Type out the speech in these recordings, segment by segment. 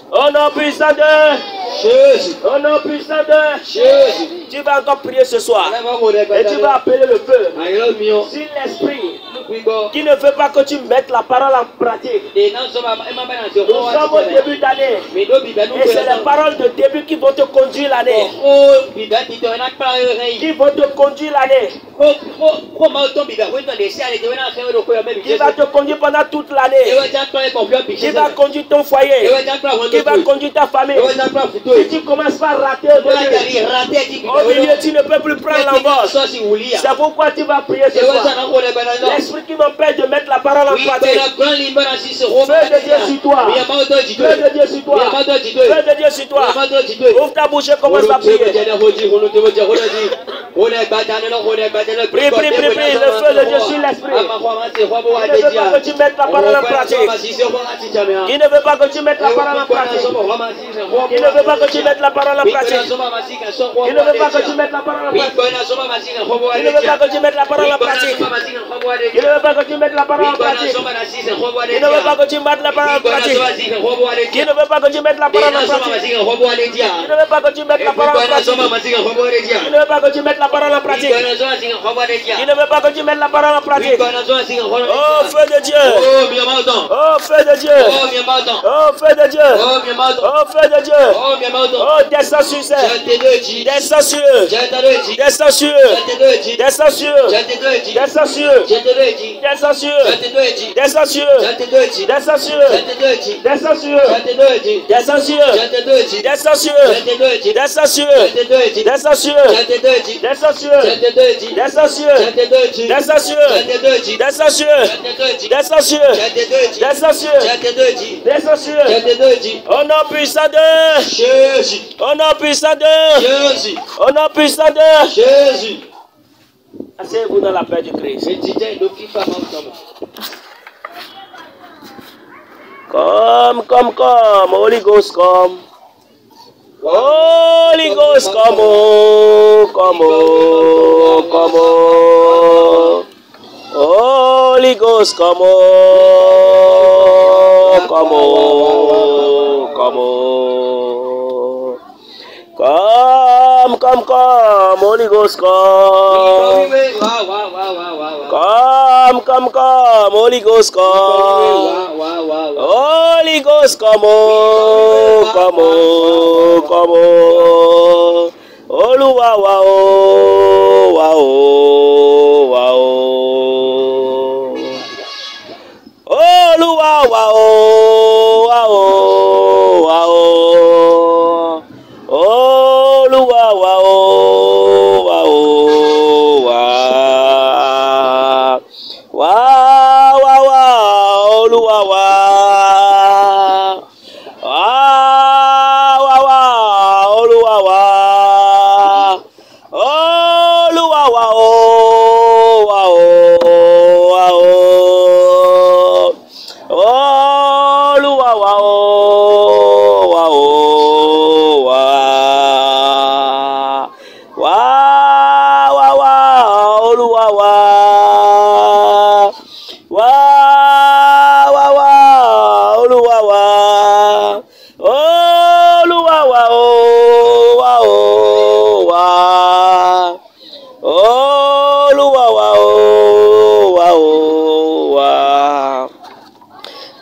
Au nom puissant de Jésus. Au nom puissant de Jésus. Tu vas encore prier ce soir. Et tu vas appeler le feu. Si l'esprit qui ne veut pas que tu mettes la parole en pratique. Nous sommes au début d'année. Et c'est les paroles de début qui vont te conduire l'année. Qui vont te conduire l'année. Qui va te conduire pendant toute l'année. Qui va conduire ton foyer. Qui va conduire ta famille. Si tu commences par rater au milieu, tu ne peux plus prendre l'envol. C'est pourquoi tu vas prier ce soir. L'esprit qui m'empêche de mettre la parole en pratique. Feu de Dieu sur toi. Feu de Dieu sur toi. Feu de Dieu sur toi. Ouvre ta bouche et commence à prier. Prie, prie, prie, prie. Le feu de Dieu sur l'esprit. Il ne veut pas que tu mettes la parole en pratique. Il ne veut pas que tu mettes la parole en pratique. Il ne veut pas que tu mettes la parole en pratique. Il ne veut pas que tu mettes la parole en pratique. Il ne veut pas que tu mettes la parole en pratique. Il ne veut pas que tu mettes la parole en pratique. Il ne veut pas que tu mettes la parole en pratique. Il ne veut pas que tu mettes la parole en pratique. Il ne veut pas que tu mettes la parole en pratique. Il ne veut pas que tu mettes la parole en pratique. Il ne veut pas que tu mettes la parole en pratique. Oh feu de Dieu. Oh feu de Dieu. Oh feu de Dieu. Oh feu de Dieu. Oh descends sur ça. Descends sur eux. Descends sur eux. Descends sur eux. Descends sur eux. Descends sur eux. Descends sur eux. Descends sur eux. Descends sur eux. Descends sur eux. Descends sur eux. Descends sur eux. Descends sur eux. Descends sur eux. Descends sur eux. Descends sur eux. Descends sur eux. Descends sur eux. Descends sur eux. Descends sur eux. Au nom puissant de Jésus. Au nom puissant de Jésus. Au nom puissant de Jésus. Asseyez-vous dans la paix du Christ. Come. Holy Ghost, come. Holy Ghost, come. Holy Ghost, come. Come, Holy Ghost, come. Come, Holy Ghost, come. Holy Ghost, come. Oluwa wa Oluwa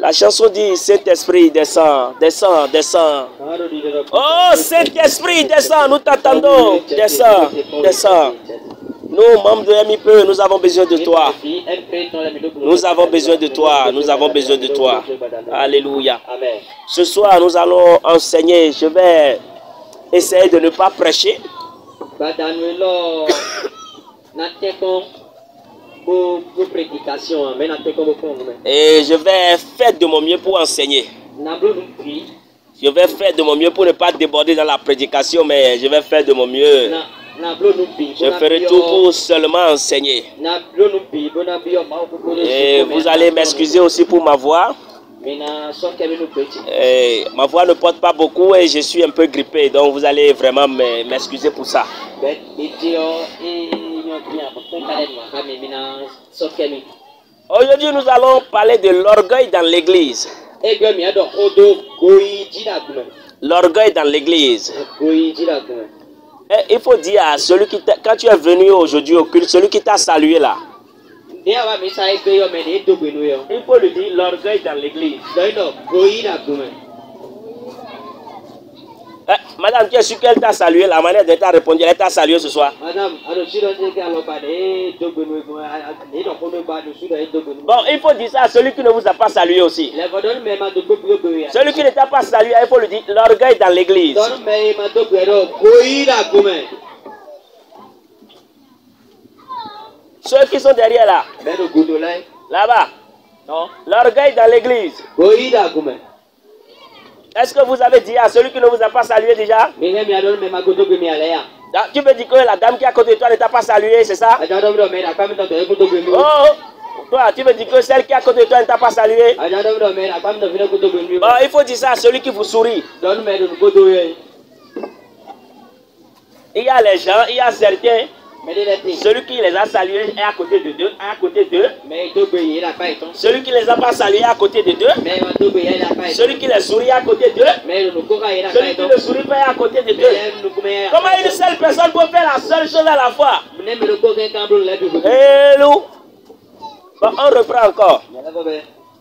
La chanson dit Saint-Esprit, descends, descends, descends. Oh Saint-Esprit, descends, nous t'attendons. Descends, descends. Nous, membres de MIPE, nous avons besoin de toi. Nous avons besoin de toi. Nous avons besoin de toi. Alléluia. Ce soir, nous allons enseigner. Je vais essayer de ne pas prêcher. Et je vais faire de mon mieux pour enseigner. Je vais faire de mon mieux pour ne pas déborder dans la prédication, mais je vais faire de mon mieux. Je ferai tout pour seulement enseigner. Et vous allez m'excuser aussi pour ma voix. Et ma voix ne porte pas beaucoup et je suis un peu grippé, donc vous allez vraiment m'excuser pour ça. Aujourd'hui, nous allons parler de l'orgueil dans l'église. L'orgueil dans l'église. Il faut dire à celui qui quand tu es venu aujourd'hui au culte, celui qui t'a salué là. Il faut lui dire l'orgueil dans l'église. Madame, tu es sûr qu'elle t'a salué, la manière dont tu as répondu, elle t'a salué ce soir. Bon, il faut dire ça à celui qui ne vous a pas salué aussi. Celui qui ne t'a pas salué, il faut lui dire l'orgueil dans l'église. Ceux qui sont derrière là. Là-bas. L'orgueil dans l'église. Est-ce que vous avez dit à celui qui ne vous a pas salué déjà? Tu peux dire que la dame qui est à côté de toi ne t'a pas salué, c'est ça? Oh, toi, tu veux dire que celle qui est à côté de toi ne t'a pas salué? Bon, il faut dire ça à celui qui vous sourit. Il y a les gens, il y a certains. Celui qui les a salués est à côté de deux, Celui qui les a pas salués est à côté de deux. Celui qui les sourit est à côté d'eux. Celui qui ne sourit pas est à côté de deux. Comment une seule personne peut faire la seule chose à la fois? Hello. Bon, on reprend encore.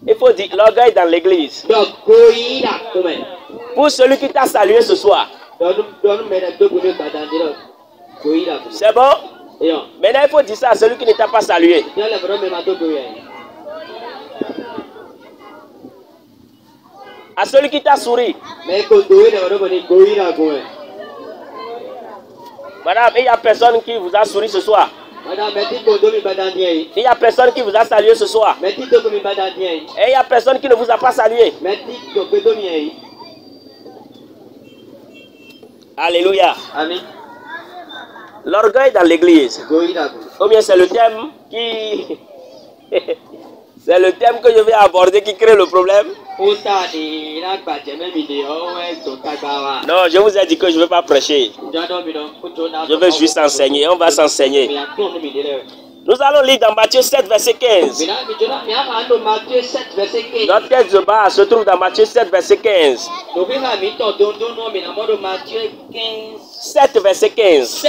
Il faut dire l'orgueil dans l'église. Pour celui qui t'a salué ce soir. C'est bon? Maintenant, il faut dire ça à celui qui ne t'a pas salué. À celui qui t'a souri. Madame, il n'y a personne qui vous a souri ce soir. Il n'y a personne qui vous a salué ce soir. Et il n'y a personne qui ne vous a pas salué. Alléluia. Amen. L'orgueil dans l'église. Ou bien c'est le thème qui... c'est le thème que je vais aborder qui crée le problème. Non, je vous ai dit que je ne veux pas prêcher. Je veux juste enseigner. On va s'enseigner. Nous allons lire dans Matthieu 7, verset 15. Notre texte de base se trouve dans Matthieu 7, verset 15. 7, verset 15.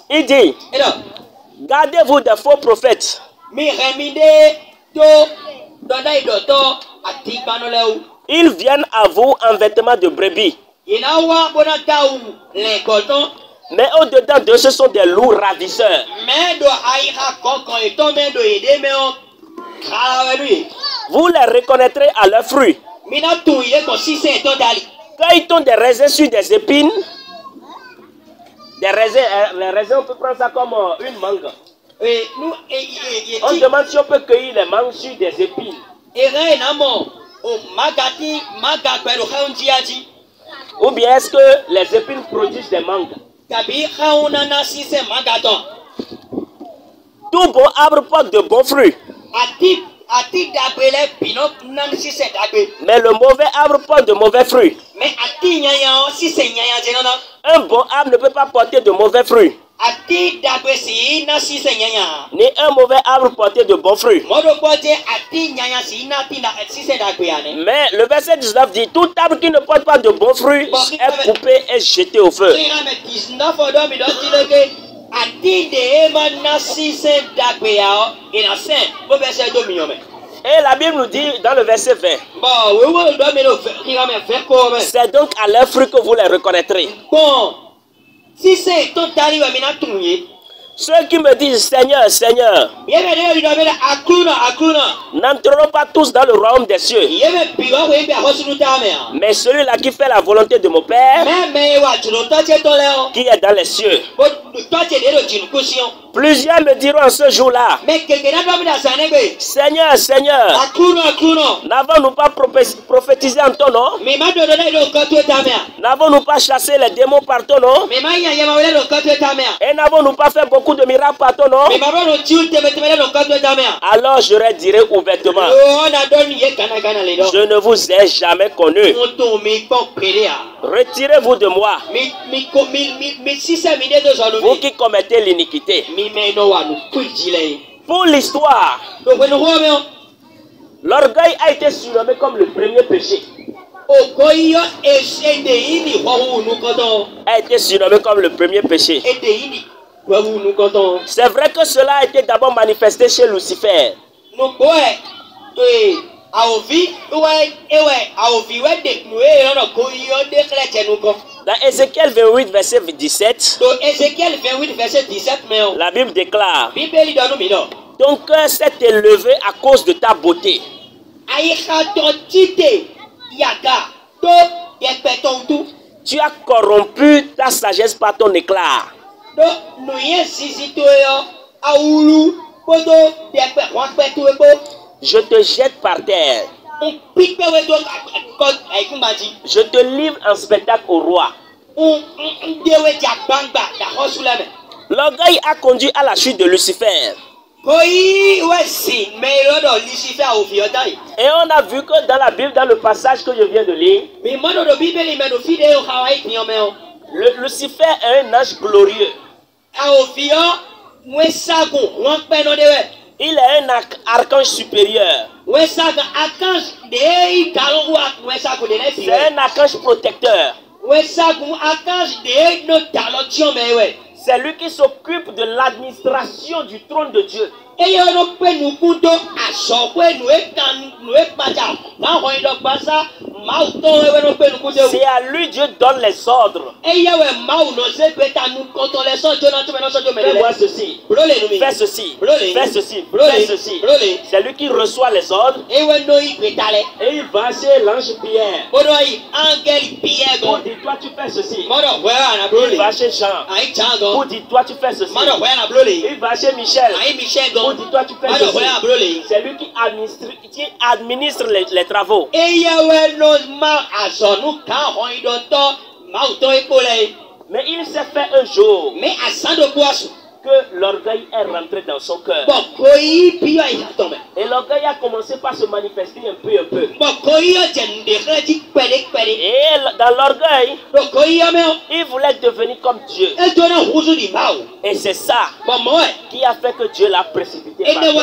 Il dit, gardez-vous des faux prophètes. Ils viennent à vous en vêtements de brebis. Mais au-dedans d'eux, ce sont des loups ravisseurs. Vous les reconnaîtrez à leurs fruits. Quand ils ont des raisins sur des épines, des raisins, les raisins, on peut prendre ça comme une mangue. On demande si on peut cueillir les mangues sur des épines. Ou bien est-ce que les épines produisent des mangues? Tout bon arbre porte de bons fruits. Mais le mauvais arbre porte de mauvais fruits. Un bon arbre ne peut pas porter de mauvais fruits. Ni un mauvais arbre porter de bons fruits. Mais le verset 19 dit, tout arbre qui ne porte pas de bons fruits est coupé et jeté au feu. Et la Bible nous dit dans le verset 20, c'est donc à leurs fruits que vous les reconnaîtrez. Ceux qui me disent Seigneur, Seigneur, n'entreront pas tous dans le royaume des cieux. Mais celui-là qui fait la volonté de mon Père, qui est dans les cieux. Plusieurs me diront en ce jour-là, Seigneur, Seigneur, n'avons-nous pas prophétisé en ton nom? N'avons-nous pas chassé les démons par ton nom? Et n'avons-nous pas fait beaucoup de miracles par ton nom? Alors je leur dirai ouvertement, je ne vous ai jamais connu. Retirez-vous de moi. vous qui commettez l'iniquité. Pour l'histoire, l'orgueil a été surnommé comme le premier péché. A été surnommé comme le premier péché. C'est vrai que cela a été d'abord manifesté chez Lucifer. Dans Ézéchiel 28, verset 17, la Bible déclare: ton cœur s'est élevé à cause de ta beauté. Tu as corrompu ta sagesse par ton éclat. Je te jette par terre. Je te livre en spectacle au roi. L'orgueil a conduit à la chute de Lucifer. Et on a vu que dans la Bible, dans le passage que je viens de lire, Lucifer est un ange glorieux. Il est un archange supérieur. C'est un archange protecteur. C'est lui qui s'occupe de l'administration du trône de Dieu. C'est à lui Dieu donne les ordres. Fais-moi ceci, fais ceci, fais ceci, fais ceci. C'est lui qui reçoit les ordres. Et il va chez l'ange Pierre. Pour dire toi tu fais ceci. Il va chez Jean. Pour dire toi tu fais ceci. Il va chez Michel. Pour dire toi tu fais ceci. C'est lui qui administre les travaux. Mais il s'est fait un jour que l'orgueil est rentré dans son cœur. Et l'orgueil a commencé par se manifester un peu. Et dans l'orgueil, il voulait devenir comme Dieu. Et c'est ça qui a fait que Dieu l'a précipité par terre.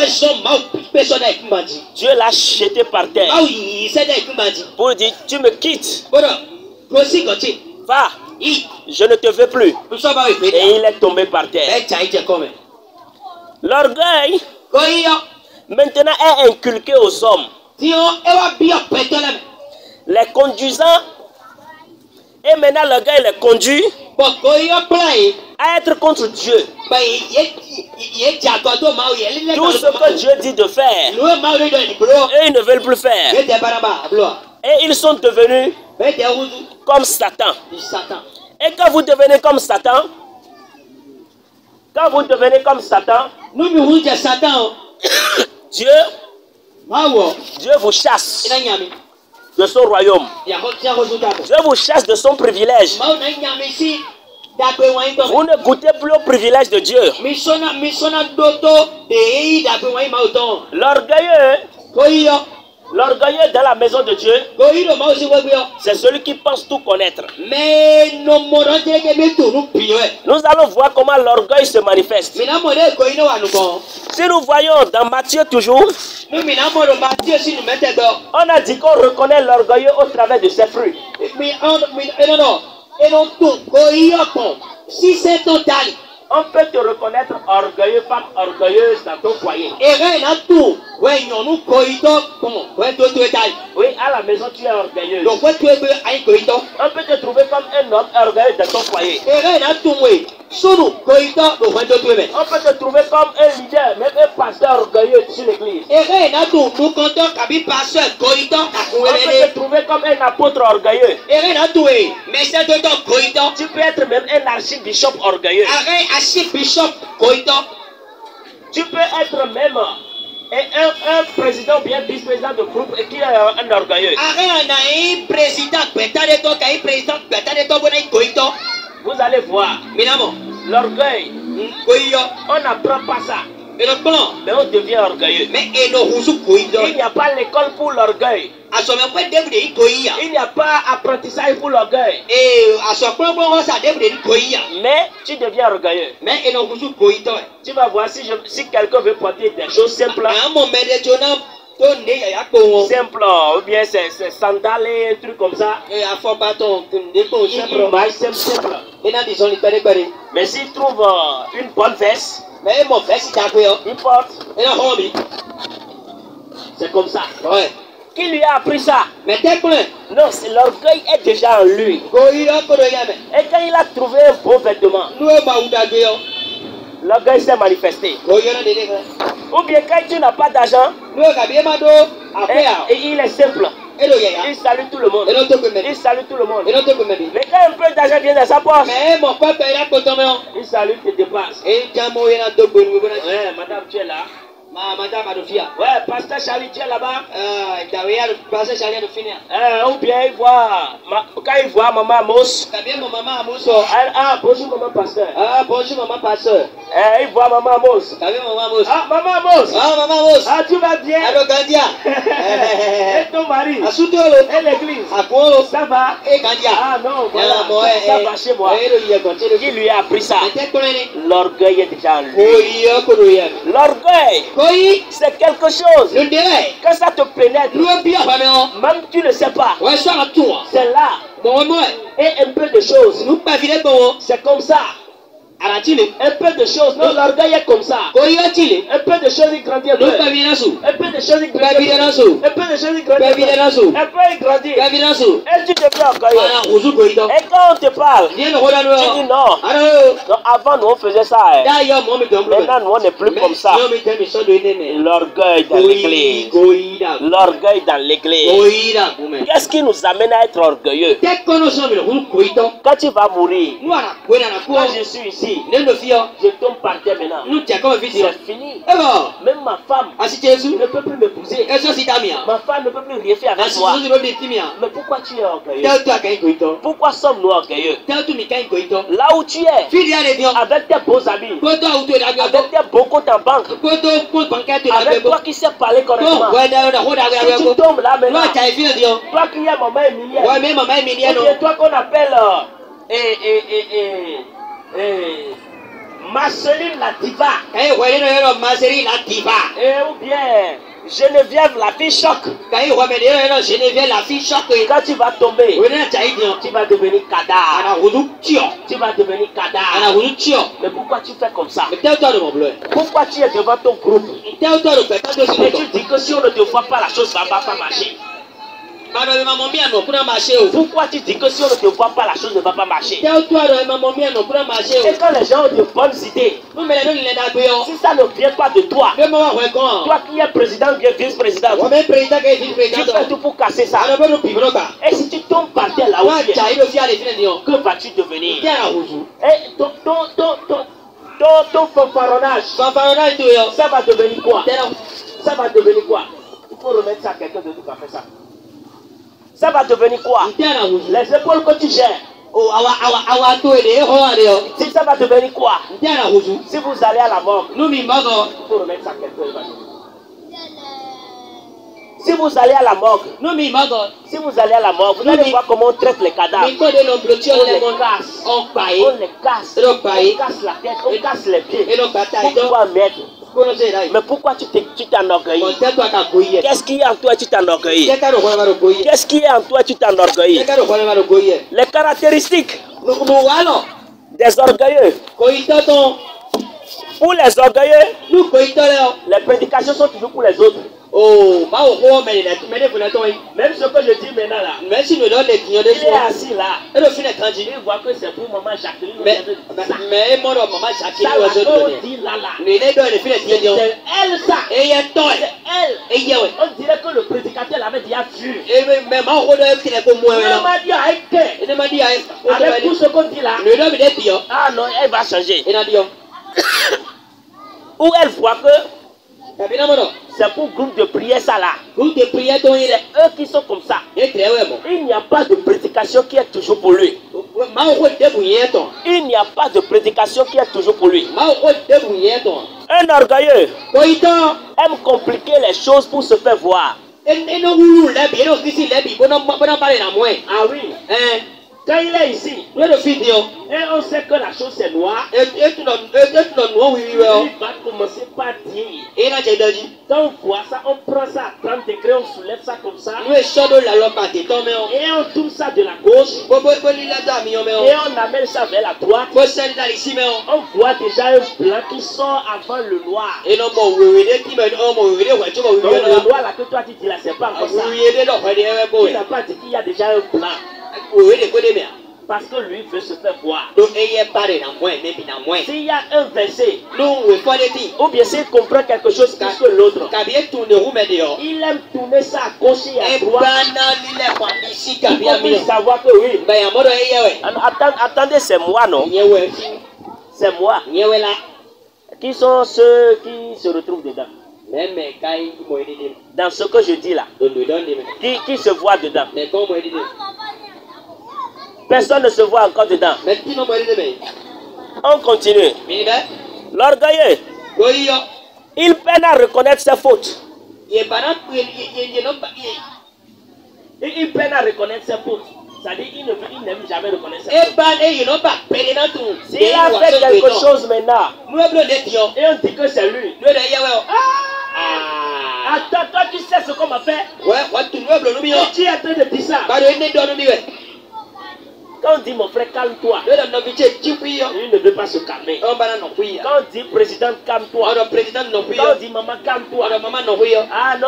Dieu l'a jeté par terre pour dire: tu me quittes. Va, je ne te veux plus. Et il est tombé par terre. L'orgueil maintenant est inculqué aux hommes, les conduisant. Et maintenant l'orgueil les conduit à être contre Dieu. Tout ce que Dieu dit de faire, eux ils ne veulent plus faire. Et ils sont devenus comme Satan. Et quand vous devenez comme Satan, Dieu vous chasse de son royaume. Dieu vous chasse de son privilège. Vous ne goûtez plus au privilège de Dieu. L'orgueilleux dans la maison de Dieu, c'est celui qui pense tout connaître. Nous allons voir comment l'orgueil se manifeste. Si nous voyons dans Matthieu toujours, on a dit qu'on reconnaît l'orgueilleux au travers de ses fruits. On peut te reconnaître orgueilleux, femme orgueilleuse dans ton foyer. Oui, à la maison tu es orgueilleuse. On peut te trouver comme un homme orgueilleux dans ton foyer. On peut te trouver comme un leader, même un pasteur orgueilleux sur l'église. On peut te trouver comme un apôtre orgueilleux. Tu peux être même un archibishop orgueilleux. Tu peux être même un président bien vice-président de groupe et qui est un orgueilleux. Vous allez voir, l'orgueil, on n'apprend pas ça. Mais on devient orgueilleux. Il n'y a pas l'école pour l'orgueil. Il n'y a pas apprentissage pour l'orgueil. Mais tu deviens orgueilleux. Tu vas voir si quelqu'un veut porter des choses simples. Simple, ou bien c'est sandales et un truc comme ça. Simple. Mais s'il trouve une bonne veste, une porte, c'est comme ça. Ouais. Qui lui a appris ça? Non, l'orgueil est déjà en lui. Et quand il a trouvé un beau vêtement, l'orgueil s'est manifesté. Ou bien quand tu n'as pas d'argent, et il est simple. Il salue tout le monde. Il salue tout le monde. Mais quand un peu d'argent vient dans sa poche, il salue tes dépenses. Ouais, madame, tu es là. Madame Adofia. Ouais, pasteur Charlie, tu es là-bas. Ou bien il voit, quand il voit maman Amos. Ah, bonjour maman pasteur. Bonjour maman pasteur. Il voit maman Amos. Maman Amos. Ah, tu vas bien. Et ton mari. Et l'église. Ça va. Ah non, voilà. Ça va chez moi. Qui lui a appris ça? L'orgueil est déjà en lui. L'orgueil, c'est quelque chose. Quand ça te pénètre, même tu ne sais pas. C'est là. Et un peu de choses. C'est comme ça. Un peu de choses, non, l'orgueil est comme ça. Un peu de choses, il grandit un peu. Un peu de choses, il grandit un peu. Un peu de choses, il grandit un peu. Un peu, il grandit. Et tu deviens orgueilleux. Et quand on te parle, tu dis non. Non, avant, nous, on faisait ça. Maintenant, nous, on n'est plus comme ça. L'orgueil dans l'église. L'orgueil dans l'église. Qu'est-ce qui nous amène à être orgueilleux? Quand tu vas mourir, quand je suis ici, je tombe par terre maintenant. C'est fini. Même ma femme ne peut plus m'épouser. Ma femme ne peut plus rien faire avec moi. Mais pourquoi tu es orgueilleux? Pourquoi sommes-nous orgueilleux? Là où tu es, avec tes beaux habits, avec tes beaux comptes en banque, avec toi qui sais parler correctement, si tu tombes là maintenant, toi qui es maman Emilienne, ou toi qu'on appelle Marceline la diva, ou bien Geneviève la fille choc. Quand tu vas tomber, tu vas devenir cadavre. Tu vas devenir cadavre. Mais pourquoi tu fais comme ça? Pourquoi tu es devant ton groupe et tu dis que si on ne te voit pas, la chose ne va pas marcher? Pourquoi tu dis que si on ne te voit pas, la chose ne va pas marcher? Et quand les gens ont de bonnes idées, si ça ne vient pas de toi, toi qui es président ou vice-président, tu fais tout pour casser ça. Et si tu tombes par terre là où tu es, que vas-tu devenir? Et ton fanfaronnage, ça va devenir quoi? Ça va devenir quoi? Il faut remettre ça à quelqu'un de tout à fait ça. Ça va devenir quoi? Les épaules que tu gères. Si ça va devenir quoi? Si vous allez à la mort, il faut remettre ça à quelqu'un. Si vous allez à la morgue, vous allez voir comment on traite les cadavres. On les casse la tête, on casse les pieds. Pourquoi mettre? Mais pourquoi tu t'enorgueillis? Qu'est-ce qui est en toi, tu t'enorgueillis? Qu'est-ce qui est en toi, tu t'enorgueillis? Les caractéristiques des orgueilleux. Pour les orgueilleux, les prédications sont toujours pour les autres. Même ce que je dis maintenant là, il est assis là, il voit que c'est pour maman Jacqueline. C'est elle ça. C'est elle. On dirait que le prédicateur l'avait déjà vu. Avec tout ce qu'on dit là, ah non, elle va changer. Où elle voit que c'est pour groupe de prière ça là. C'est eux qui sont comme ça. Il n'y a pas de prédication qui est toujours pour lui. Il n'y a pas de prédication qui est toujours pour lui. Un orgueilleux aime compliquer les choses pour se faire voir. Ah oui. Quand il est ici, et on sait que la chose est noire, il va commencer par dire. Quand on voit ça, on prend ça à 30 degrés, on soulève ça comme ça. Et on tourne ça de la gauche. Et on amène ça vers la droite. On voit déjà un blanc qui sort avant le noir. Donc le noir là que toi tu dis là, c'est pas encore ça. Il n'a pas dit qu'il y a déjà un blanc. Parce que lui veut se faire voir. S'il y a un verset, ou bien s'il comprend quelque chose plus que l'autre, il aime tourner ça à gauche et à droite. Il faut savoir que oui. Attendez, c'est moi, non? C'est moi. Qui sont ceux qui se retrouvent dedans? Dans ce que je dis là. Qui se voit dedans? Personne ne se voit encore dedans. On continue. L'orgueilleux, il peine à reconnaître ses fautes. Il peine à reconnaître ses fautes. C'est-à-dire qu'il n'aime jamais reconnaître ses fautes. S'il a fait quelque chose maintenant, et on dit que c'est lui. Attends, toi tu sais ce qu'on m'a fait. Tu es en train de dire ça. Quand on dit mon frère calme-toi, il ne veut pas se calmer. Quand on dit président calme-toi, quand on dit maman calme-toi, ah non.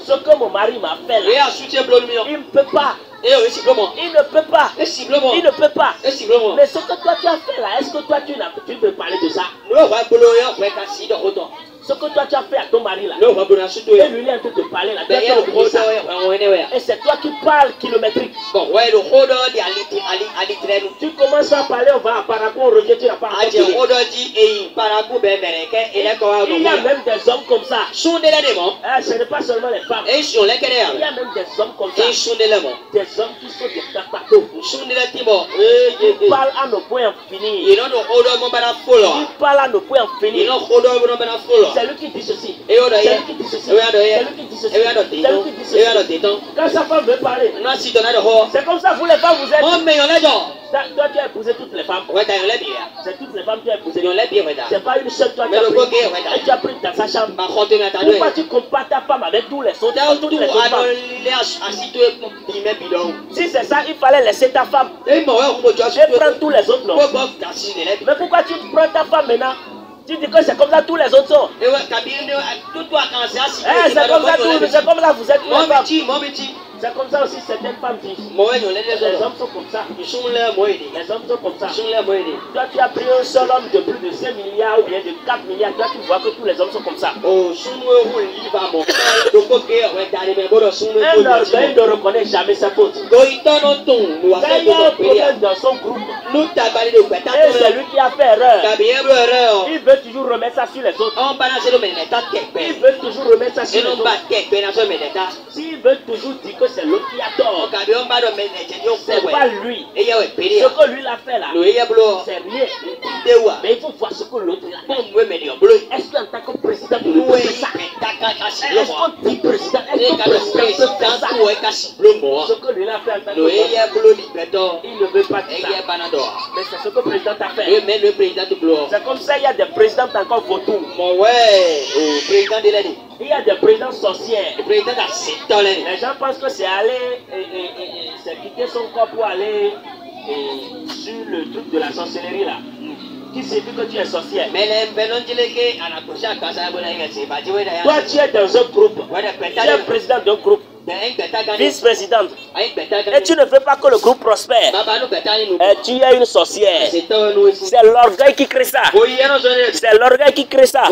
Ce que mon mari m'a fait là, il ne peut pas. Il ne peut pas. Il ne peut pas. Mais ce que toi tu as fait là, est-ce que toi tu peux parler de ça? Ce que toi tu as fait à ton mari là, et lui il est en train de parler là, et c'est toi qui parles kilométrique. Tu commences à parler, on va à Parakou, on revient, tu n'as pas encore fini. Il y a même des hommes comme ça. Ce n'est pas seulement les femmes. Il y a même des hommes comme ça. Des hommes qui sont des tapatos. Ils parlent à nos points en finir. Ils parlent à nos points en finir. C'est lui qui dit ceci. C'est lui qui dit ceci. C'est lui qui dit ceci. C'est lui qui dit ceci. Quand sa femme veut parler, c'est comme ça, vous les femmes, vous êtes. Toi, tu as épousé toutes les femmes. C'est toutes les femmes que tu as épousées. C'est pas une seule, toi, tu as pris. Et tu as pris dans sa chambre. Pourquoi tu compares ta femme avec tous les autres femmes? Si c'est ça, il fallait laisser ta femme. Et prendre tous les autres, non? Mais pourquoi tu prends ta femme maintenant? Tu dis que c'est comme ça tous les autres sont. C'est comme ça vous êtes une femme. C'est comme ça aussi certaines femmes disent. Les hommes sont comme ça. Les hommes sont comme ça. Toi tu as pris un seul homme de plus de 5 milliards ou bien de 4 milliards. Toi tu vois que tous les hommes sont comme ça. Un orgueil ne reconnaît jamais sa faute. Quand il y a un problème dans son groupe, et c'est lui qui a fait erreur, il veut toujours remettre ça sur les autres. Il veut toujours remettre ça sur les autres. S'il veut toujours dire que c'est l'autre qui a tort, c'est pas lui. Ce que lui l'a fait là, c'est rien. Mais il faut voir ce que l'autre a fait. Est-ce qu'en tant que président, tu peux faire ça? Est-ce qu'on dit président? Est-ce que président peut faire ça? Ce que lui l'a fait en tant que président, il ne veut pas dire ça. Mais c'est ce que le président a fait. C'est comme ça, il y a des présidents encore vautours. Il y a des présidents sorcières. Les gens pensent que c'est aller, c'est quitter son corps pour aller sur le truc de la sorcellerie là. Qui signifie que tu es sorcière. Toi tu es dans un groupe. Tu es président d'un groupe. Vice-présidente. Et tu ne veux pas que le groupe prospère. Et tu es une sorcière. C'est l'orgueil qui crée ça. C'est l'orgueil qui crée ça.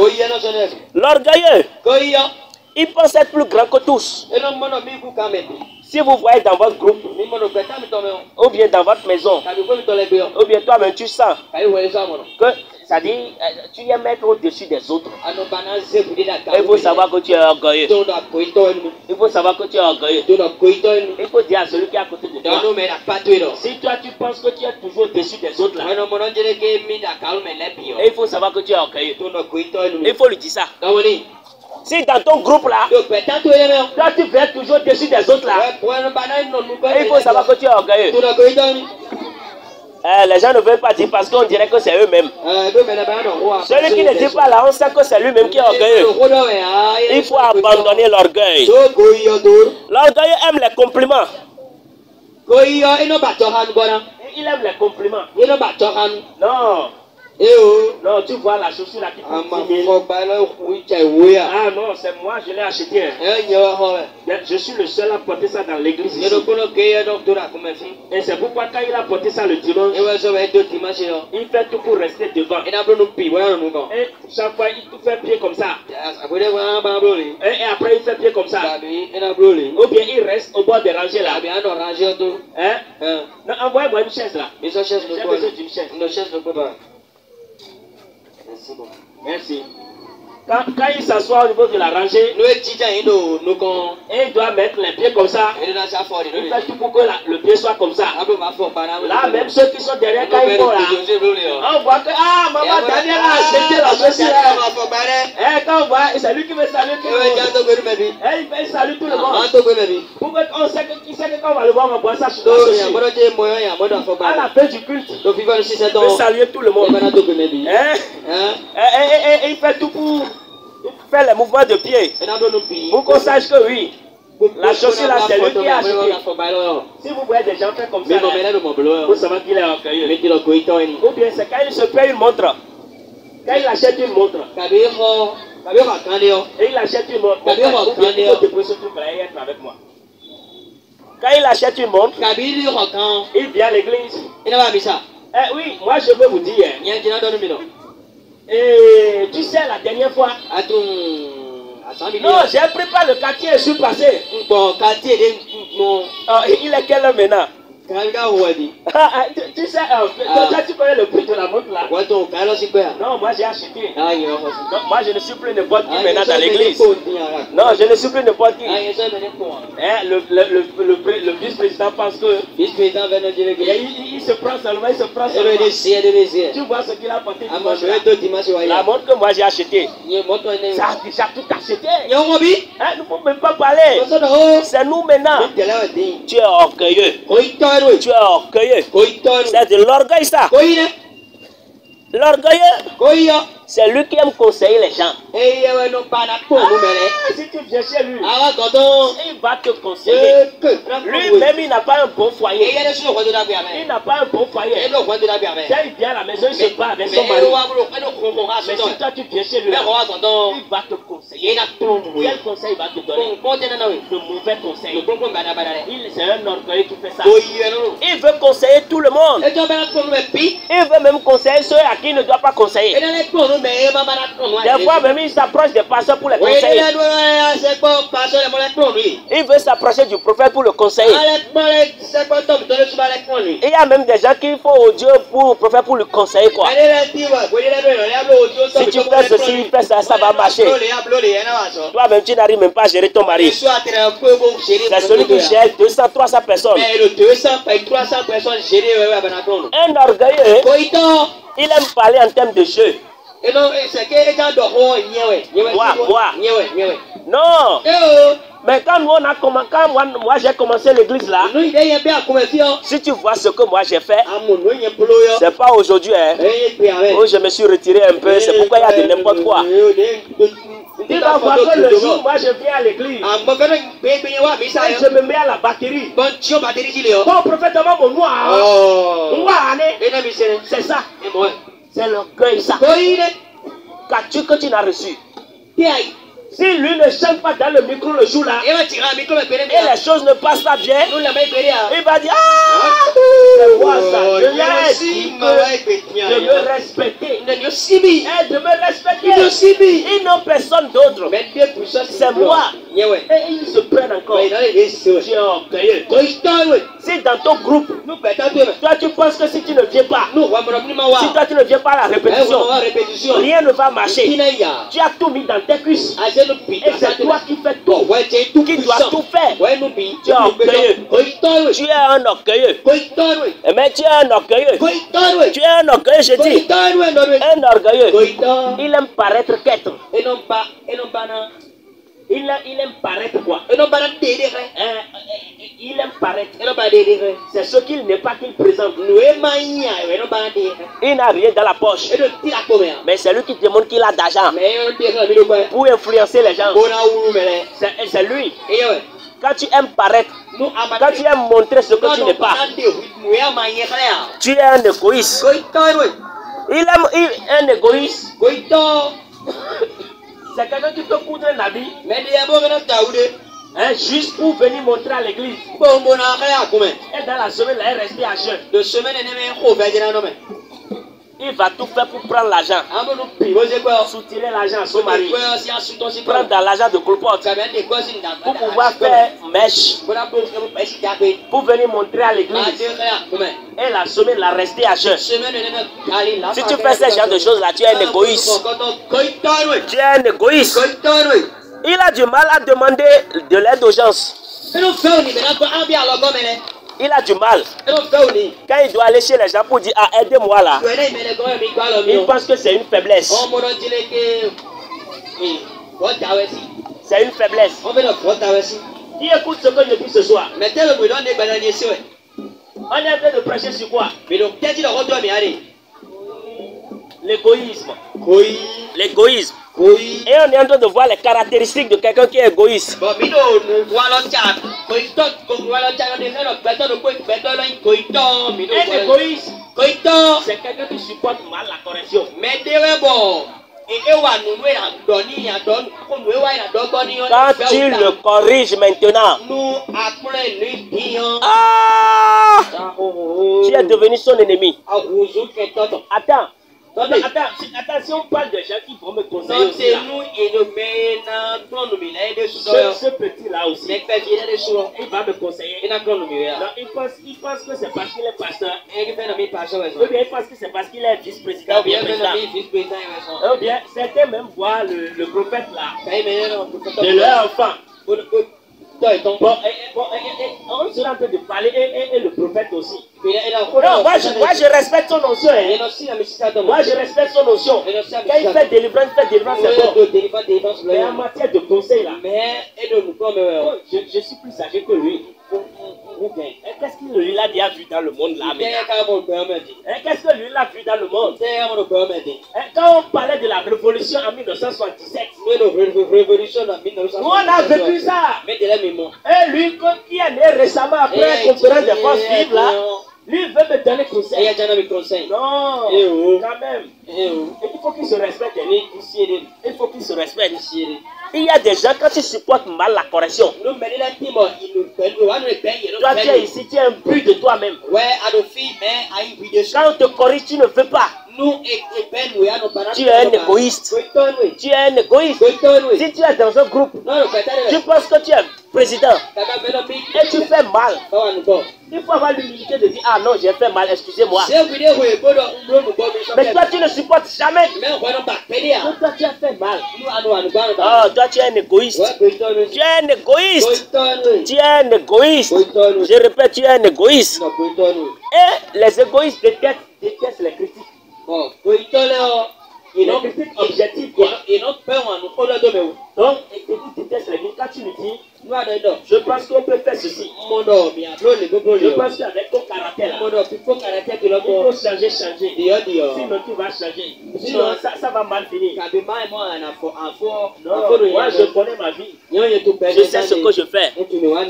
L'orgueilleux, il pense être plus grand que tous. Si vous voyez dans votre groupe, ou bien dans votre maison, ou bien toi-même tu sens que Ça dit, tu viens mettre au-dessus des autres. Il faut savoir que tu es orgueilleux. Il faut savoir que tu es orgueilleux. Il faut dire à celui qui est à côté de toi. Si toi tu penses que tu es toujours au-dessus des autres là. Et il faut savoir que tu es orgueilleux. Il faut lui dire ça. Si dans ton groupe là, toi tu veux toujours au-dessus des autres là. Et il faut savoir que tu es orgueilleux. Les gens ne veulent pas dire parce qu'on dirait que c'est eux-mêmes. Celui qui ne dit pas là, on sait que c'est lui-même qui est orgueilleux. Il faut abandonner l'orgueil. L'orgueil aime les compliments. Il aime les compliments. Non. Non, tu vois la chaussure là qui coûte 10 000. Ah non, c'est moi, je l'ai acheté. Je suis le seul à porter ça dans l'église ici. Et c'est pourquoi quand il a porté ça le dimanche, il fait tout pour rester devant. Et chaque fois, il fait pied comme ça. Et après, il fait pied comme ça. Ou bien il reste au bord des rangées là. Hein? Non, envoyez-moi une chaise là. J'ai besoin d'une chaise. Merci. Quand il s'assoit au niveau de la rangée, et il doit mettre les pieds comme ça. Il fait tout pour que le pied soit comme ça. Là, même ceux qui sont derrière, quand ils vont là, on voit que, ah, maman Daniel a acheté la chaussure. Et quand on voit, c'est lui qui veut saluer tout le monde. Et il salue tout le monde. Pour qu'on sait que quand on va le voir, on va voir ça sur la chaussure. À la fin du culte, il veut saluer tout le monde. Et il fait tout pour faire les mouvements de pied. Pour qu'on sache que oui, la chaussure là, c'est lui qui a acheté. Si vous voyez des gens faire comme ça, vous savez qu'il est orgueilleux. Ou bien c'est quand il se paye une montre. Quand il achète une montre. Et il achète une montre. Il faut déposer ce truc là et être avec moi. Quand il achète une montre, il vient à l'église. Oui, moi je veux vous dire. Et tu sais, la dernière fois, non, j'ai pris par le quartier et je suis passé. Il est quelle heure maintenant? Tu sais, toi tu connais le prix de la montre là? Non, moi j'ai acheté. Donc, moi je ne suis plus n'importe qui maintenant dans l'église. Non, je ne suis plus n'importe qui. Le vice-président pense que il se prend seulement, Tu vois ce qu'il a porté dimanche. La montre que moi j'ai acheté. Ça a déjà tout acheté. Ne faut même pas parler. C'est nous maintenant. Tu es orgueilleux. Tu es orgueilleux. C'est de l'orgueil ça. L'orgueilleux, c'est lui qui aime conseiller les gens. Si tu viens chez lui, il va te conseiller. Lui-même, il n'a pas un bon foyer. Il n'a pas un bon foyer. Quand il vient à la maison, il se bat avec son mari. Mais si toi tu viens chez lui, il va te conseiller. Quel conseil il va te donner? De mauvais conseils. C'est un orgueilleux qui fait ça. Il veut conseiller tout le monde. Il veut même conseiller ceux à qui il ne doit pas conseiller. Des fois même il s'approche des pasteurs pour les conseiller. Il veut s'approcher du prophète pour le conseiller. Il y a même des gens qui font au Dieu pour le prophète pour le conseiller quoi. Si tu fais ceci, fais ça, ça va marcher. Toi-même tu n'arrives même pas à gérer ton mari. C'est celui qui gère 200, 300 personnes. Un orgueilleux, il aime parler en termes de jeu. Non. Mais quand nous on a commencé, moi j'ai commencé l'église là, si tu vois ce que moi j'ai fait, c'est pas aujourd'hui où je me suis retiré un peu, c'est pourquoi il y a de n'importe quoi. Tu vas voir que le jour moi je viens à l'église, je me mets à la batterie. Bon prophète mon noir, c'est ça. C'est l'orgueil ça. Qu'as-tu que tu n'as reçu? Si lui ne chante pas dans le micro le jour là, et les choses ne passent pas bien, il va dire c'est moi ça, je l'ai dit de me respecter. De me respecter. Ils n'ont personne d'autre. C'est moi. Et ils se prennent encore. Tu es orgueilleux. Si dans ton groupe, Toi, tu penses que si tu ne viens pas, si toi tu ne viens pas à la répétition, rien ne va marcher. Tu as tout mis dans tes cuisses. Et c'est toi qui fais tout, qui dois tout faire. Tu es orgueilleux. Tu es un orgueilleux. Mais tu es un orgueilleux. Tu es un orgueilleux, je dis. Un orgueilleux. Il aime paraître qu'être. Il aime paraître quoi? Il aime paraître. C'est ce qu'il n'est pas qu'il présente. Il n'a rien dans la poche. Mais c'est lui qui demande qu'il a d'argent pour influencer les gens. C'est lui. Quand tu aimes paraître, quand tu aimes montrer ce que tu n'es pas, tu es un égoïste. Il aime un égoïste. C'est quelqu'un qui peut coudre un habit, juste pour venir montrer à l'église. Et dans la semaine, elle est restée à jeûne. Il va tout faire pour prendre l'argent. Soutirer l'argent à son mari. Prendre dans l'argent de colporte. Pour pouvoir faire mèche. Pour venir montrer à l'église. Et la semaine, la rester à jeûne. Si tu fais ce genre de choses là, tu es un égoïste. Tu es un égoïste. Il a du mal à demander de l'aide aux gens. Il a du mal. Quand il doit aller chez les gens pour dire ah, aidez-moi là, il pense que c'est une faiblesse. C'est une faiblesse. Il écoute ce que je dis ce soir. On est en train de prêcher sur quoi? L'égoïsme. L'égoïsme. Et on est en train de voir les caractéristiques de quelqu'un qui est égoïste. Un égoïste, c'est quelqu'un qui supporte mal la correction. Quand tu le corriges maintenant, tu es devenu son ennemi. Attends, si on parle de gens qui vont me conseiller aussi, ce petit-là aussi, il va me conseiller. Non, il pense que c'est parce qu'il est pasteur. Ou bien il pense que c'est parce qu'il est vice-président. Ou bien certains même voient le prophète là, de leur enfant. On sera en train de parler et le prophète aussi. Non, moi je respecte son notion. Moi je respecte son notion. Quand il fait délivrance, c'est bon. Mais en matière de conseil là, je suis plus âgé que lui. Qu'est-ce qu'il lui a déjà vu dans le monde là? Qu'est-ce que lui a vu dans le monde? Quand on parlait de la révolution en 1977, on a vécu ça. Et lui qui est né récemment après la conférence des forces vives là, lui veut me donner conseil. Non, quand même. Il faut qu'il se respecte. Il faut qu'il se respecte. Il y a des gens, quand ils supportent mal la correction, toi tu es ici, tu es un but de toi-même. Quand on te corrige, tu ne veux pas. Tu es un égoïste. Tu es un égoïste. Si tu es dans un groupe, tu penses que tu es président et tu fais mal. Il faut avoir l'humilité de dire ah non, j'ai fait mal, excusez-moi. Mais toi tu ne supportes jamais. Donc, toi tu as fait mal. Oh, toi tu es un égoïste. Tu es un égoïste. Tu es un égoïste. Je répète, tu es un égoïste. Et les égoïstes détestent les critiques. Il est critique objectif quoi. Donc, il déteste les critiques. Quand tu lui dis je pense qu'on peut faire ceci. Je pense qu'avec ton caractère, il faut changer. Sinon tu vas changer. Sinon ça va mal finir. Non, moi je connais ma vie. Je sais ce que je fais.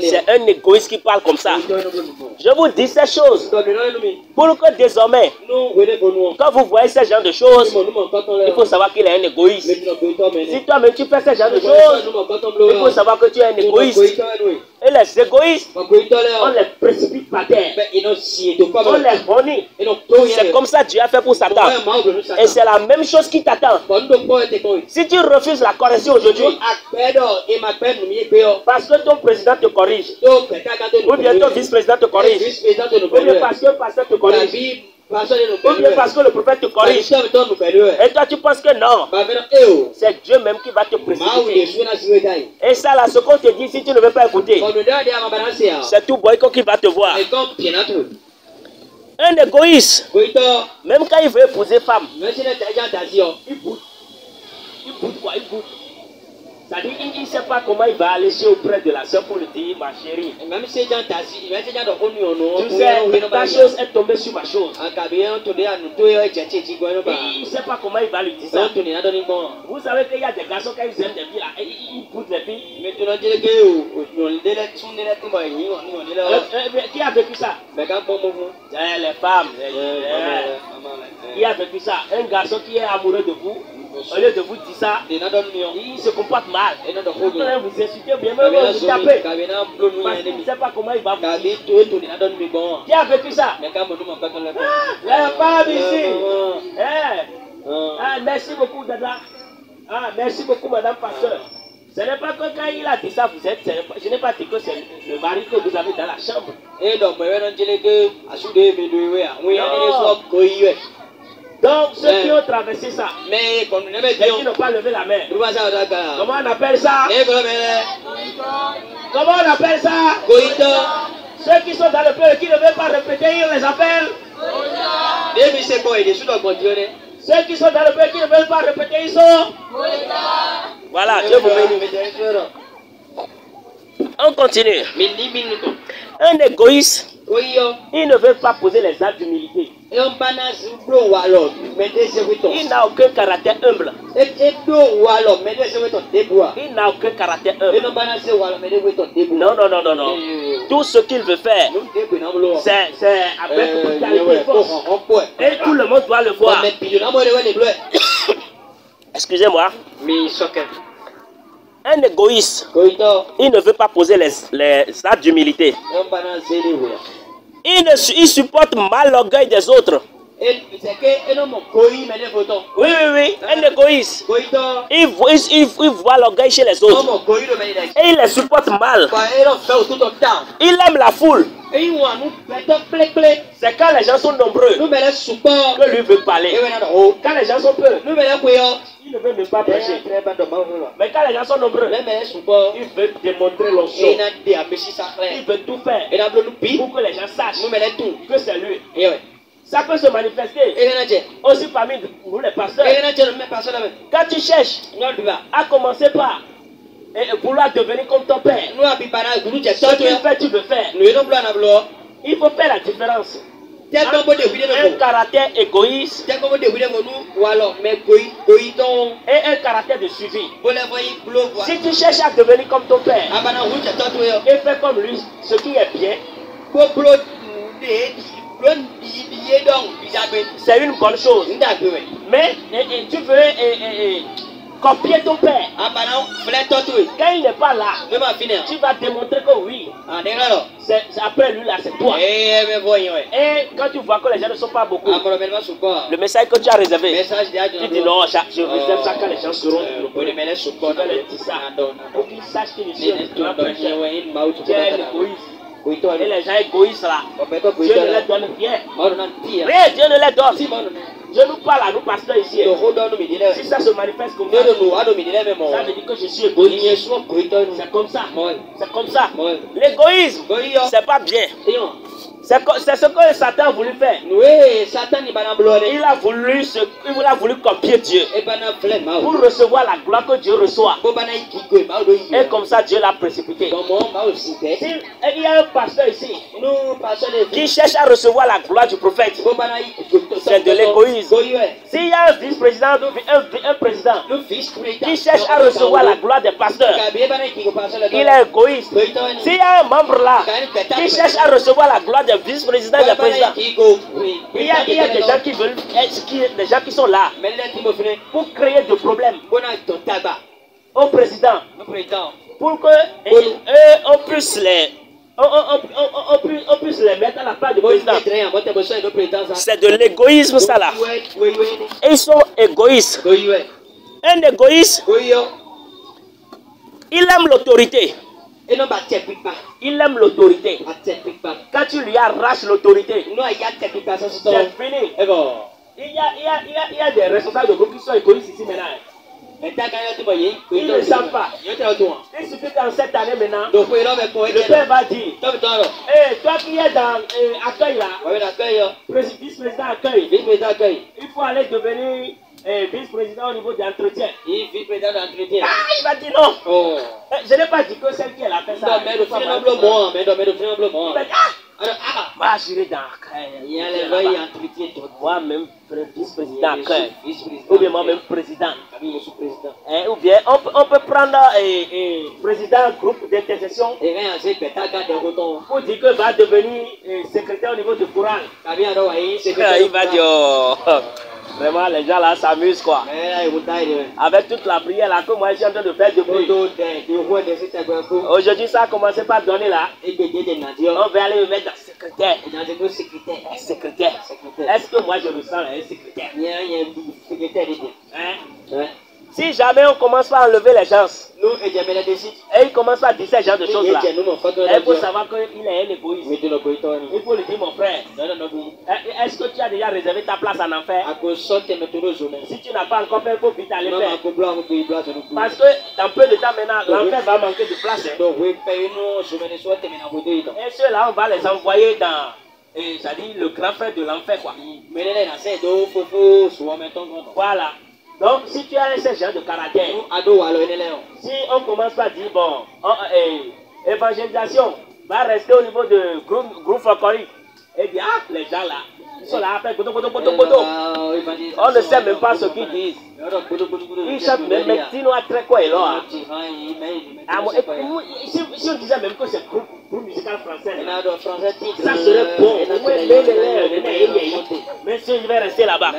C'est un égoïste qui parle comme ça. Je vous dis ces choses pour que désormais, quand vous voyez ce genre de choses, il faut savoir qu'il est un égoïste. Si toi-même tu fais ce genre de choses, il faut savoir que tu es un égoïste. Et les égoïstes, on les précipite par terre. On les honit. C'est comme ça Dieu a fait pour Satan. Et c'est la même chose qui t'attend. Si tu refuses la correction aujourd'hui, parce que ton président te corrige, ou bien ton vice-président te corrige, ou bien parce que le pasteur te corrige, ou bien parce que le prophète te corrige, et toi tu penses que non, c'est Dieu même qui va te précipiter. Et ça là, ce qu'on te dit, si tu ne veux pas écouter, c'est tout boycott qui va te voir. Un égoïste, même quand il veut épouser femme, il boude. Il boude quoi? Il boude. C'est-à-dire qu'il ne sait pas comment il va aller auprès de la soeur pour lui dire, ma chérie. Tu sais, ta chose est tombée sur ma chose. Il ne sait pas comment il va lui dire ça. Vous savez qu'il y a des garçons quand ils aiment des filles là, ils poussent les filles. Qui a vécu ça? Les femmes. Qui a vécu ça? Un garçon qui est amoureux de vous, au lieu de vous dire ça, il se comporte mal. Vous insultez bien, même vous tapez. Parce qu'il ne sait pas comment il va vous dire. Qui a vécu ça? La femme ici. Merci beaucoup, Dada. Merci beaucoup, Madame Pasteur. Ce n'est pas que quand il a dit ça, vous êtes. Je n'ai pas dit que c'est le mari que vous avez dans la chambre. Donc, ceux qui ont traversé ça, mais qui n'ont pas levé la main, comment on appelle ça? Comment on appelle ça? Ceux qui sont dans le peuple et qui ne veulent pas répéter, ils les appellent. Ceux qui sont dans le peuple et qui ne veulent pas répéter, ils sont. Voilà, Dieu vous bénisse. On continue. Un égoïste, il ne veut pas poser les actes d'humilité. Il n'a aucun caractère humble. Il n'a aucun caractère humble. Non, non, non, non, non. Tout ce qu'il veut faire, c'est avec brutalité et force. Et tout le monde doit le voir. Excusez-moi. Un égoïste, il ne veut pas poser les actes d'humilité. Il supporte mal l'orgueil des autres. Oui, un égoïste. Il voit l'orgueil chez les autres. Et il les supporte mal. Il aime la foule. C'est quand les gens sont nombreux que lui veut parler. Quand les gens sont peu, il ne veut même pas prêcher. Mais quand les gens sont nombreux, il veut démontrer l'onction. Il veut tout faire pour que les gens sachent que c'est lui. Ça peut se manifester aussi parmi nous les pasteurs. Quand tu cherches à commencer par vouloir devenir comme ton père, ce qu'il fait, tu veux faire. Il faut faire la différence. Un caractère égoïste et un caractère de suivi. Si tu cherches à devenir comme ton père et faire comme lui, ce qui est bien, c'est une bonne chose. Mais tu veux copier ton père. Quand il n'est pas là, tu vas démontrer que oui. Après lui là, c'est toi. Et quand tu vois que les gens ne sont pas beaucoup, le message que tu as réservé, tu dis non, je réserve ça quand les gens seront nombreux. Je vais leur dire ça pour qu'ils sachent qu'ils ne sont pas prêcheurs. Tu es égoïste. Et les gens égoïstes là, Dieu ne les donne rien. Rien, Dieu ne les donne. Je nous parle à nous pasteurs ici. Si ça se manifeste comme ça, ça veut dire que je suis égoïste. C'est comme ça. C'est comme ça. L'égoïsme, c'est pas bien. C'est ce que Satan a voulu faire. Il a voulu copier Dieu pour recevoir la gloire que Dieu reçoit. Et comme ça, Dieu l'a précipité. Il y a un pasteur ici qui cherche à recevoir la gloire du prophète. C'est de l'égoïsme. S'il y a un vice-président, un président qui cherche à recevoir la gloire des pasteurs, il est égoïste. S'il y a un membre là qui cherche à recevoir la gloire des vice-présidents et des présidents, il y a des gens qui veulent, des gens qui sont là pour créer des problèmes au président. pour que on puisse les mettre à la place du président. C'est de l'égoïsme, ça là. Et ils sont égoïstes. Un égoïste, il aime l'autorité. Il aime l'autorité. Quand tu lui arraches l'autorité, c'est fini. Il y a des responsables de groupe qui sont égoïstes ici maintenant. Ils ne savent pas. Il suffit qu'en cette année maintenant, le père va dire, hey, toi qui es dans accueil là, vice-président accueil, il faut aller devenir vice-président au niveau de l'entretien. Ah, il va dire non. Oh. Je n'ai pas dit que celle qui a fait ça. Mais le finalement, il va dire va j'irai dans moi-même vice-président accueil. Ou bien moi-même président. Ou bien on peut prendre président groupe d'intercession pour dire que va devenir secrétaire au niveau du Coran. Il va dire oh. Vraiment, les gens là s'amusent quoi. Avec toute la prière là que moi je suis en train de faire depuis. Aujourd'hui, ça a commencé par donner là. On va aller me mettre dans secrétaire. Secrétaire. Est-ce que moi je me sens un secrétaire? Hein? Si jamais on commence par enlever les gens, et il commence par dire ces genre de choses là, il faut savoir qu'il est un égoïste. Il faut lui dire mon frère, est-ce que tu as déjà réservé ta place en enfer? Si tu n'as pas encore fait, il faut vite aller faire. Parce que dans peu de temps maintenant, l'enfer va manquer de place. Et ceux-là, on va les envoyer dans le grand frère de l'enfer quoi. Voilà. Donc, si tu as ce genre de caractère, si on commence par dire, bon, évangélisation va rester au niveau de groupe folklorique, et bien, les gens là, ils sont là après, on ne sait même pas ce qu'ils disent. Ils chantent même, mais sinon, très quoi, et là. Si on disait même que c'est groupe musical français, ça serait bon. Mais si je vais rester là-bas,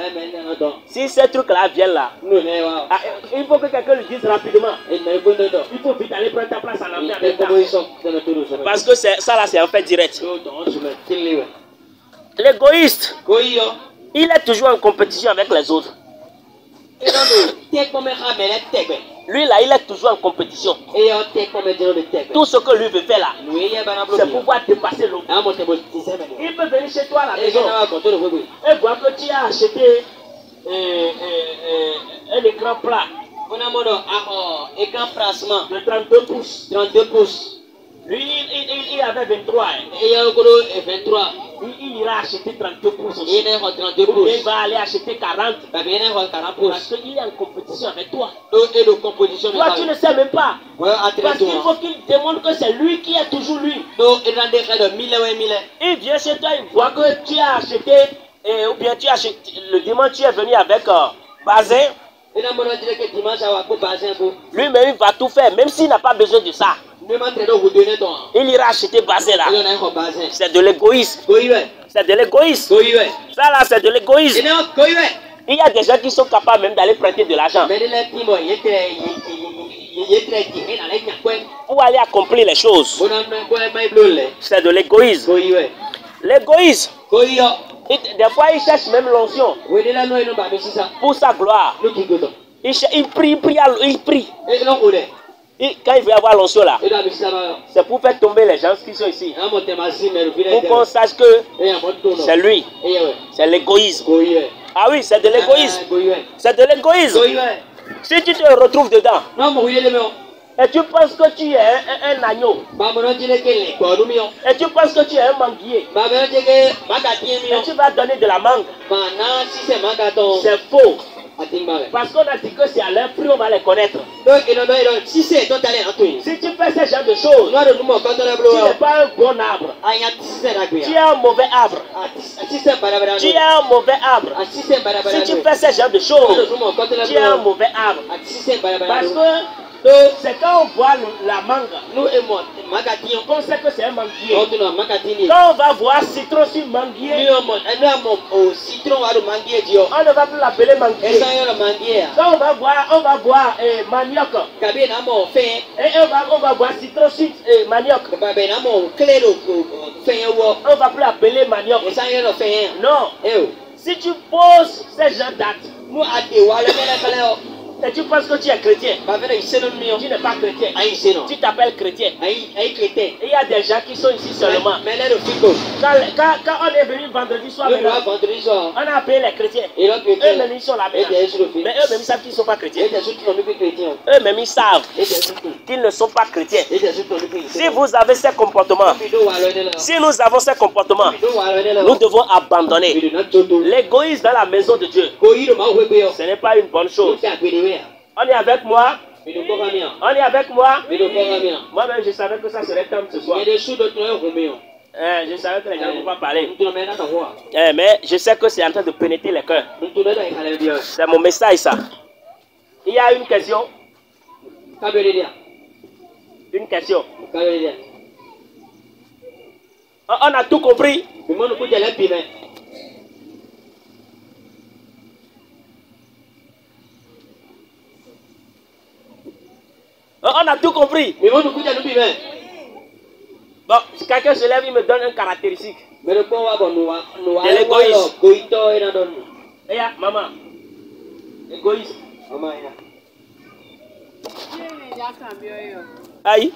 si ces trucs-là viennent là, il faut que quelqu'un le dise rapidement. Il faut vite aller prendre ta place en enfer. Parce que ça là, c'est en fait direct. L'égoïste, il est toujours en compétition avec les autres. Lui là, il est toujours en compétition. Tout ce que lui veut faire là, c'est pouvoir dépasser l'autre. Il peut venir chez toi à la maison et voir que tu as acheté un écran plat de 32 pouces. 32 pouces. Lui, il avait 23. Il ira acheter 32 pouces aussi. Il va aller acheter 40. Parce qu'il est en compétition avec toi. Toi, tu ne sais même pas. Parce qu'il faut qu'il démontre que c'est lui qui est toujours lui. Il vient chez toi, il voit que tu as acheté, ou bien tu as acheté, le dimanche tu es venu avec Bazin. Lui-même, il va tout faire, même s'il n'a pas besoin de ça. Il ira acheter Bazin là. C'est de l'égoïsme. C'est de l'égoïsme. Ça là, c'est de l'égoïsme. Il y a des gens qui sont capables même d'aller prêter de l'argent pour aller accomplir les choses. C'est de l'égoïsme. L'égoïsme. Des fois, il cherche même l'onction pour sa gloire. Il prie. Quand il veut avoir l'onction là, c'est pour faire tomber les gens qui sont ici. Pour qu'on sache que c'est lui. C'est l'égoïsme. Ah oui, c'est de l'égoïsme. C'est de l'égoïsme. Si tu te retrouves dedans, et tu penses que tu es un agneau, et tu penses que tu es un manguier, et tu vas donner de la mangue, c'est faux. Parce qu'on a dit que c'est à leur fruit on va les connaître. Si tu fais ce genre de choses, tu n'es pas un bon arbre. Tu es un mauvais arbre. Tu es un mauvais arbre. Si tu fais ce genre de choses, tu es un mauvais arbre. Parce que c'est quand on voit la mangue On sait que c'est un manguier. Quand on va voir citron sur manguier, on ne va plus l'appeler manguier. Quand on va voir manioc. Et on va voir citron sur manioc. On ne va plus l'appeler manioc. Non. Si tu poses ces gens dates, et tu penses que tu es chrétien, tu n'es pas chrétien, tu t'appelles chrétien. Et il y a des gens qui sont ici seulement. Quand on est venu vendredi soir, on a appelé les chrétiens. Eux-mêmes ils sont là maintenant. Mais eux-mêmes ils savent qu'ils ne sont pas chrétiens. Eux-mêmes ils savent qu'ils ne sont pas chrétiens. Si vous avez ces comportements, si nous avons ces comportements, nous devons abandonner. L'égoïsme dans la maison de Dieu, ce n'est pas une bonne chose. On est avec moi. On est avec moi. Moi-même, je savais que ça serait calme ce soir. Je savais que les gens ne vont pas parler. Mais je sais que c'est en train de pénétrer les cœurs. C'est mon message, ça. Il y a une question. Une question. On a tout compris. On a tout compris. Bon, si quelqu'un se lève, il me donne une caractéristique de l'égoïsme. Et là, maman, égoïsme. Aïe.